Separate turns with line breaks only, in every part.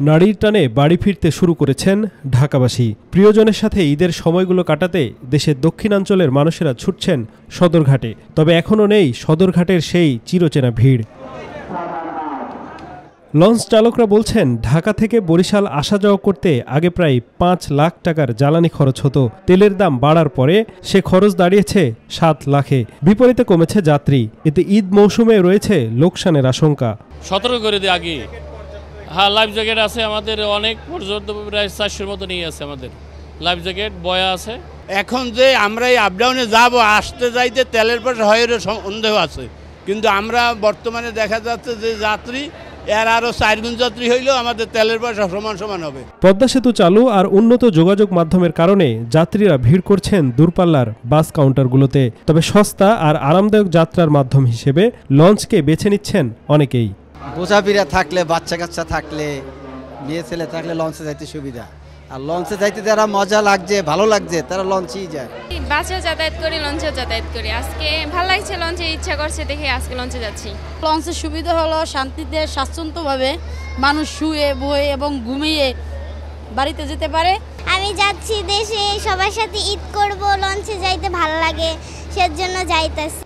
নারীর টানে বাড়ি ফিরতে শুরু করেছেন ঢাকাবাসী। প্রিয়জনের সাথে ঈদের সময়গুলো কাটাতে দেশের দক্ষিণাঞ্চলের মানুষেরা ছুটছেন সদরঘাটে। তবে এখনও নেই সদরঘাটের সেই চিরচেনা ভিড়। লঞ্চ চালকরা বলছেন, ঢাকা থেকে বরিশাল আসা যাওয়া করতে আগে প্রায় ৫ লাখ টাকার জ্বালানি খরচ হতো। তেলের দাম বাড়ার পরে সে খরচ দাঁড়িয়েছে ৭ লাখে। বিপরীতে কমেছে যাত্রী। এতে ঈদ মৌসুমে রয়েছে লোকসানের আশঙ্কা।
সতর্ক করে দিয়ে আগে হ্যাঁ, লাইফ জ্যাকেট আছে আমাদের অনেক পর্যন্ত, প্রায় ৪০০-র মতো নিয়ে আছে আমাদের লাইফ জ্যাকেট, বয়া আছে।
এখন যে আমরা এই আপডাউনে যাব, আসতে যাইতে তেলের পয়সা হয় সন্দেহ আছে, কিন্তু আমরা বর্তমানে দেখা যাচ্ছে যে যাত্রী এর আরও ৪ গুণ যাত্রী হইলেও আমাদের তেলের পয়সা সমান সমান হবে।
পদ্মা সেতু চালু আর উন্নত যোগাযোগ মাধ্যমের কারণে যাত্রীরা ভিড় করছেন দূরপাল্লার বাস কাউন্টারগুলোতে। তবে সস্তা আর আরামদায়ক যাত্রার মাধ্যম হিসেবে লঞ্চকে বেছে নিচ্ছেন অনেকেই।
বোঝাপিরা থাকলে, বাচ্চা কাচ্চা থাকলে, মেয়ে ছেলে থাকলে লঞ্চে যাইতে সুবিধা। আর লঞ্চে যাইতে যারা মজা লাগছে, ভালো লাগছে, তারা লঞ্চেই যায়।
বাসেও যাতায়াত করি, লঞ্চেও যাতায়াত করি। আজকে ভালো লাগছে, লঞ্চে ইচ্ছা করছে দেখে আজকে লঞ্চে যাচ্ছি।
লঞ্চের সুবিধা হলো শান্তিতে স্বাচ্ছন্দ্যভাবে মানুষ শুয়ে বয়ে এবং ঘুমিয়ে বাড়িতে যেতে পারে।
আমি যাচ্ছি দেশে সবার সাথে ঈদ করব, লঞ্চে যাইতে ভালো লাগে, সেজন্য যাইতেছি।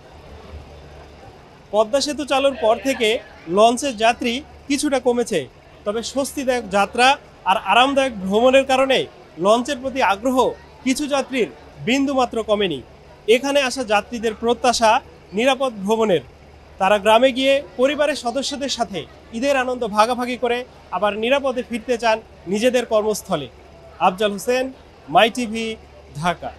পদ্মা সেতু চালুর পর থেকে লঞ্চের যাত্রী কিছুটা কমেছে। তবে স্বস্তিদায়ক যাত্রা আর আরামদায়ক ভ্রমণের কারণে লঞ্চের প্রতি আগ্রহ কিছু যাত্রীর বিন্দুমাত্র কমেনি। এখানে আসা যাত্রীদের প্রত্যাশা নিরাপদ ভ্রমণের। তারা গ্রামে গিয়ে পরিবারের সদস্যদের সাথে ঈদের আনন্দ ভাগাভাগি করে আবার নিরাপদে ফিরতে চান নিজেদের কর্মস্থলে। আফজাল হোসেন, মাই টিভি, ঢাকা।